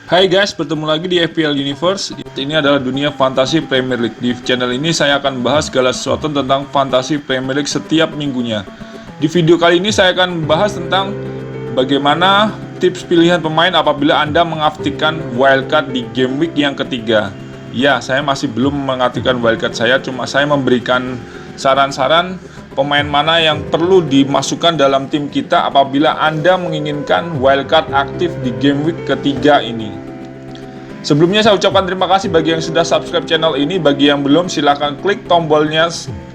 Hai guys, bertemu lagi di FPL Universe. Ini adalah dunia fantasi Premier League. Di channel ini saya akan bahas segala sesuatu tentang fantasi Premier League setiap minggunya. Di video kali ini saya akan bahas tentang bagaimana tips pilihan pemain apabila Anda mengaktifkan wildcard di game week yang ketiga. Ya, saya masih belum mengaktifkan wildcard saya, cuma saya memberikan saran-saran pemain mana yang perlu dimasukkan dalam tim kita apabila Anda menginginkan wildcard aktif di game week ketiga ini. Sebelumnya saya ucapkan terima kasih bagi yang sudah subscribe channel ini. Bagi yang belum, silahkan klik tombolnya,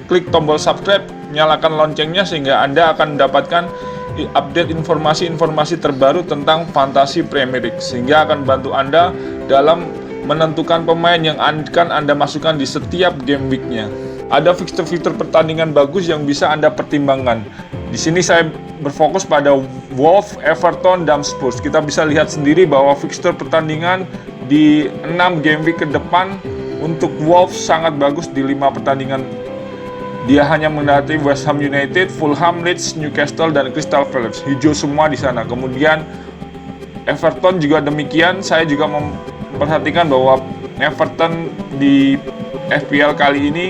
klik tombol subscribe, nyalakan loncengnya sehingga Anda akan mendapatkan update informasi-informasi terbaru tentang fantasi Premier League, sehingga akan bantu Anda dalam menentukan pemain yang akan Anda masukkan di setiap game week-nya. Ada fixture-fixture pertandingan bagus yang bisa Anda pertimbangkan. Di sini saya berfokus pada Wolves, Everton, dan Spurs. Kita bisa lihat sendiri bahwa fixture pertandingan di 6 game week ke depan untuk Wolves sangat bagus di 5 pertandingan. Dia hanya menghadapi West Ham United, Fulham, Leeds, Newcastle, dan Crystal Palace. Hijau semua di sana. Kemudian Everton juga demikian. Saya juga memperhatikan bahwa Everton di FPL kali ini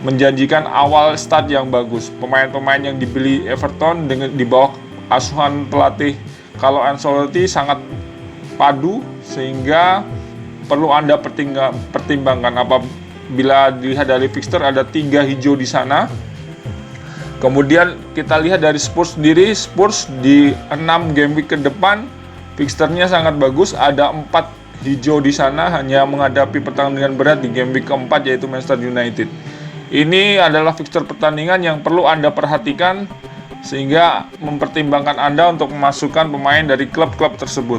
menjanjikan awal start yang bagus. Pemain-pemain yang dibeli Everton dengan di bawah asuhan pelatih Carlo Ancelotti sangat padu, sehingga perlu Anda pertimbangkan. Apabila dilihat dari fixture ada 3 hijau di sana. Kemudian kita lihat dari Spurs sendiri. Spurs di 6 game week ke depan fixturenya sangat bagus. Ada 4 hijau di sana, hanya menghadapi pertandingan berat di game week keempat yaitu Manchester United. Ini adalah fixture pertandingan yang perlu Anda perhatikan sehingga mempertimbangkan Anda untuk memasukkan pemain dari klub-klub tersebut.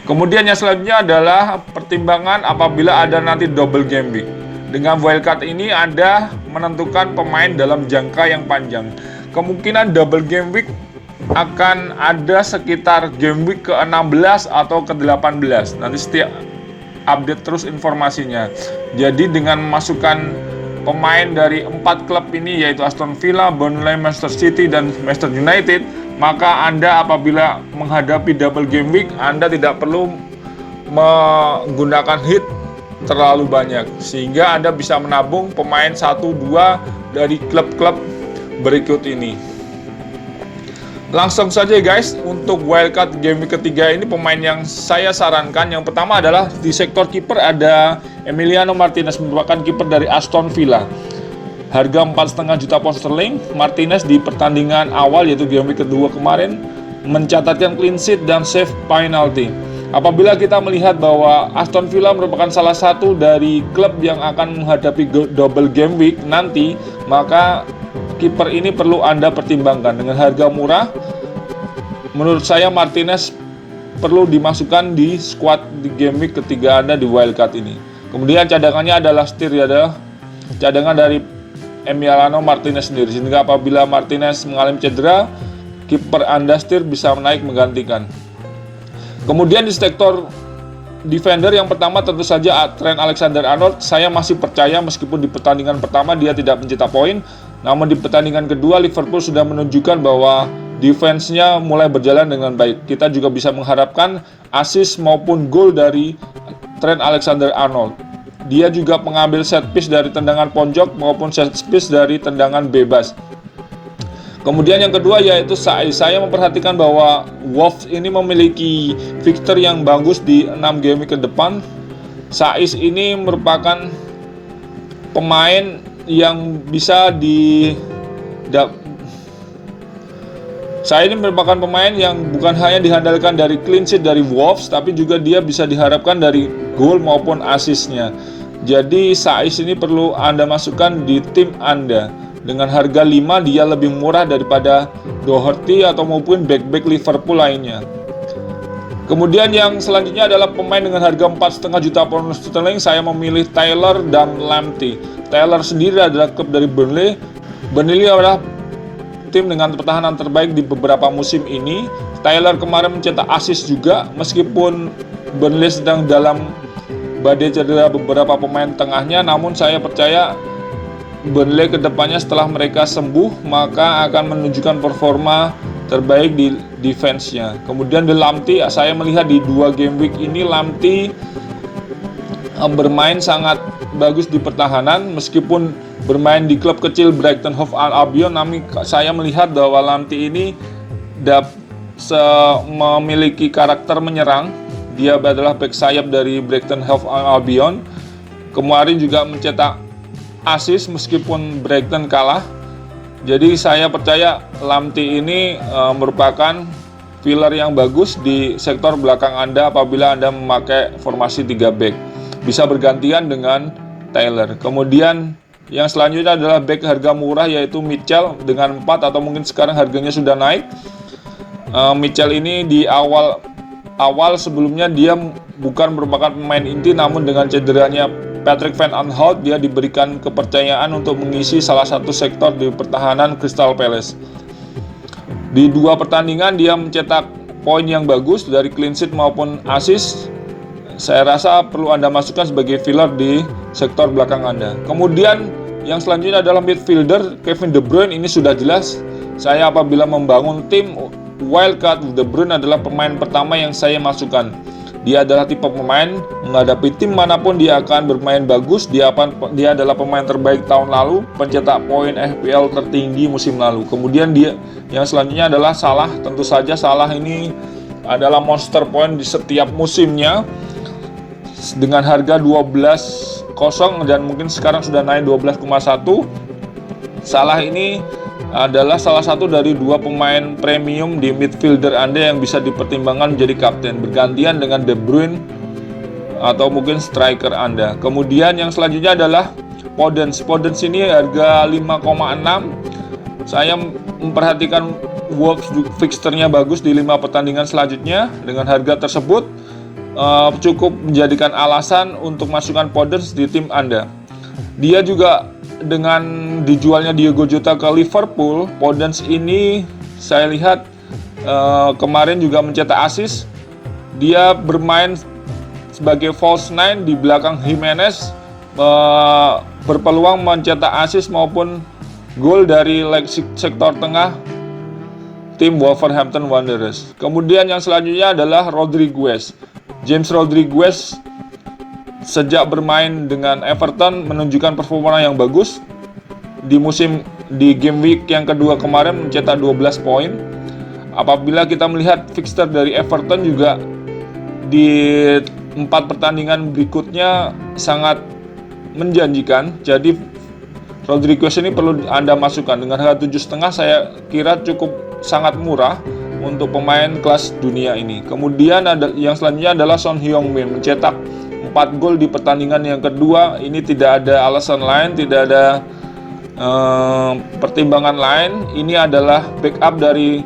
Kemudian yang selanjutnya adalah pertimbangan apabila ada nanti double game week. Dengan wildcard ini Anda menentukan pemain dalam jangka yang panjang. Kemungkinan double game week akan ada sekitar game week ke-16 atau ke-18. Nanti setiap update terus informasinya. Jadi dengan memasukkan pemain dari 4 klub ini yaitu Aston Villa, Burnley, Manchester City, dan Manchester United, maka Anda apabila menghadapi double game week, Anda tidak perlu menggunakan hit terlalu banyak, sehingga Anda bisa menabung pemain 1-2 dari klub-klub berikut ini. Langsung saja guys, untuk wildcard game week ketiga ini pemain yang saya sarankan, yang pertama adalah di sektor kiper ada Emiliano Martinez, merupakan kiper dari Aston Villa. Harga 4,5 juta pound sterling. Martinez di pertandingan awal yaitu game week kedua kemarin mencatatkan clean sheet dan save penalty. Apabila kita melihat bahwa Aston Villa merupakan salah satu dari klub yang akan menghadapi double game week nanti, maka kiper ini perlu Anda pertimbangkan. Dengan harga murah, menurut saya Martinez perlu dimasukkan di squad di game week ketiga Anda di wildcard ini. Kemudian cadangannya adalah Stirr, ada cadangan dari Emiliano Martinez sendiri, sehingga apabila Martinez mengalami cedera, kiper Anda Stirr bisa menaik menggantikan. Kemudian di sektor defender yang pertama tentu saja Trent Alexander-Arnold. Saya masih percaya meskipun di pertandingan pertama dia tidak mencetak poin, namun di pertandingan kedua Liverpool sudah menunjukkan bahwa defense-nya mulai berjalan dengan baik. Kita juga bisa mengharapkan assist maupun gol dari Trent Alexander-Arnold. Dia juga mengambil set piece dari tendangan pojok maupun set piece dari tendangan bebas. Kemudian yang kedua yaitu Saiss. Saya memperhatikan bahwa Wolves ini memiliki fixture yang bagus di 6 game ke depan. Saiss ini merupakan pemain yang bisa merupakan pemain yang bukan hanya diandalkan dari clean sheet dari Wolves, tapi juga dia bisa diharapkan dari gol maupun assist-nya. Jadi Saiss ini perlu Anda masukkan di tim Anda. Dengan harga 5 dia lebih murah daripada Doherty atau maupun back-back Liverpool lainnya. Kemudian yang selanjutnya adalah pemain dengan harga 4,5 juta pound sterling. Saya memilih Taylor dan Lamptey. Taylor sendiri adalah klub dari Burnley. Burnley adalah tim dengan pertahanan terbaik di beberapa musim ini. Taylor kemarin mencetak assist juga, meskipun Burnley sedang dalam badai cedera beberapa pemain tengahnya, namun saya percaya Burnley kedepannya setelah mereka sembuh maka akan menunjukkan performa terbaik di defense-nya. Kemudian di Lamptey, saya melihat di 2 game week ini Lamptey bermain sangat bagus di pertahanan, meskipun bermain di klub kecil Brighton Hove Albion, namun saya melihat bahwa Lamptey ini memiliki karakter menyerang. Dia adalah back sayap dari Brighton Hove Albion. Kemarin juga mencetak assist meskipun Brighton kalah. Jadi saya percaya Lamptey ini merupakan filler yang bagus di sektor belakang Anda apabila Anda memakai formasi 3 back. Bisa bergantian dengan Taylor. Kemudian yang selanjutnya adalah back harga murah, yaitu Mitchell dengan 4, atau mungkin sekarang harganya sudah naik. Mitchell ini di awal sebelumnya dia bukan merupakan pemain inti, namun dengan cederanya Patrick Van Aanholt, dia diberikan kepercayaan untuk mengisi salah satu sektor di pertahanan Crystal Palace. Di 2 pertandingan dia mencetak poin yang bagus dari clean sheet maupun assist. Saya rasa perlu Anda masukkan sebagai filler di sektor belakang Anda. Kemudian yang selanjutnya adalah midfielder Kevin De Bruyne. Ini sudah jelas, saya apabila membangun tim wildcard, De Bruyne adalah pemain pertama yang saya masukkan. Dia adalah tipe pemain menghadapi tim manapun dia akan bermain bagus. Dia adalah pemain terbaik tahun lalu, pencetak poin FPL tertinggi musim lalu. Kemudian yang selanjutnya adalah Salah. Tentu saja Salah ini adalah monster point di setiap musimnya dengan harga 12,0 dan mungkin sekarang sudah naik 12,1. Salah ini adalah salah satu dari 2 pemain premium di midfielder Anda yang bisa dipertimbangkan menjadi kapten, bergantian dengan De Bruyne atau mungkin striker Anda. Kemudian yang selanjutnya adalah Podence. Podence ini harga 5,6. Saya memperhatikan Wolves fixturnya bagus di 5 pertandingan selanjutnya. Dengan harga tersebut cukup menjadikan alasan untuk masukkan Podence di tim Anda. Dia juga dengan dijualnya Diogo Jota ke Liverpool, Podence ini saya lihat kemarin juga mencetak assist. Dia bermain sebagai false nine di belakang Jimenez, berpeluang mencetak assist maupun gol dari sektor tengah tim Wolverhampton Wanderers. Kemudian yang selanjutnya adalah Rodriguez. James Rodriguez sejak bermain dengan Everton menunjukkan performa yang bagus. Di game week yang kedua kemarin mencetak 12 poin. Apabila kita melihat fixture dari Everton juga di 4 pertandingan berikutnya sangat menjanjikan. Jadi Rodriguez ini perlu Anda masukkan. Dengan harga 7,5 saya kira cukup sangat murah untuk pemain kelas dunia ini. Kemudian yang selanjutnya adalah Son Heung-min, mencetak 4 gol di pertandingan yang kedua. Ini tidak ada alasan lain, tidak ada pertimbangan lain. Ini adalah backup dari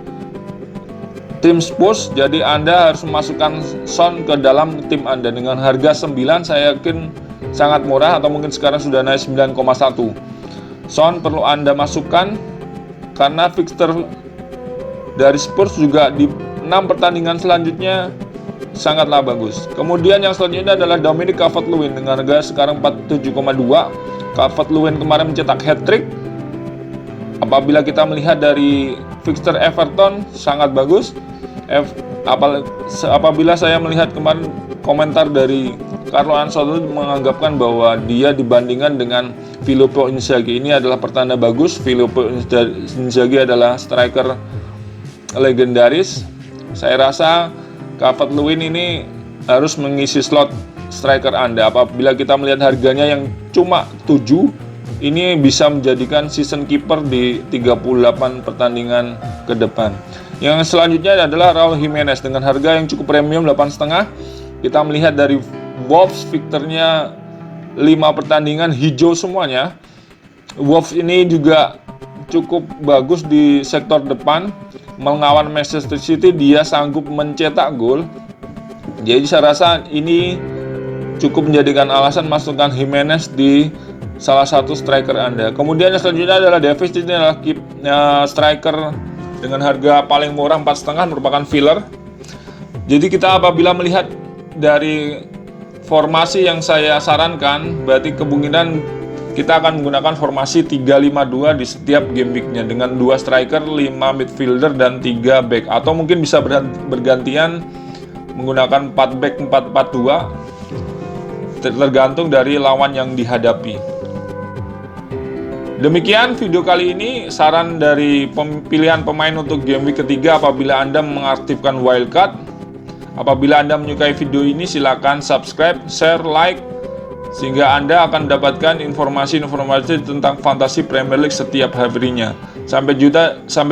tim Spurs. Jadi Anda harus memasukkan Son ke dalam tim Anda. Dengan harga 9 saya yakin sangat murah, atau mungkin sekarang sudah naik 9,1. Son perlu Anda masukkan karena fixture dari Spurs juga di 6 pertandingan selanjutnya sangatlah bagus. Kemudian yang selanjutnya adalah Dominic Calvert-Lewin dengan harga sekarang 47,2. Calvert-Lewin kemarin mencetak hat-trick. Apabila kita melihat dari fixture Everton sangat bagus. Apabila saya melihat kemarin komentar dari Carlo Ancelotti menganggapkan bahwa dia dibandingkan dengan Filippo Inzaghi, ini adalah pertanda bagus. Filippo Inzaghi adalah striker legendaris. Saya rasa Calvert-Lewin ini harus mengisi slot striker Anda. Apabila kita melihat harganya yang cuma 7, ini bisa menjadikan season keeper di 38 pertandingan ke depan. Yang selanjutnya adalah Raul Jimenez dengan harga yang cukup premium 8,5. Kita melihat dari Wolves fixturnya 5 pertandingan hijau semuanya. Wolves ini juga cukup bagus di sektor depan. Melawan Manchester City dia sanggup mencetak gol. Jadi saya rasa ini cukup menjadikan alasan masukkan Jimenez di salah satu striker Anda. Kemudian yang selanjutnya adalah Davies. Ini adalah striker dengan harga paling murah 4,5, merupakan filler. Jadi kita apabila melihat dari formasi yang saya sarankan, berarti kemungkinan kita akan menggunakan formasi 3-5-2 di setiap game weeknya dengan 2 striker, 5 midfielder, dan 3 back. Atau mungkin bisa bergantian menggunakan 4 back 4-4-2, tergantung dari lawan yang dihadapi. Demikian video kali ini, saran dari pilihan pemain untuk game week ketiga apabila Anda mengaktifkan wildcard. Apabila Anda menyukai video ini, silakan subscribe, share, like, sehingga Anda akan mendapatkan informasi-informasi tentang fantasi Premier League setiap harinya. Sampai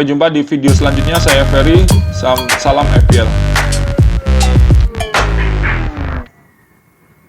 jumpa di video selanjutnya. Saya Ferry, salam FPL.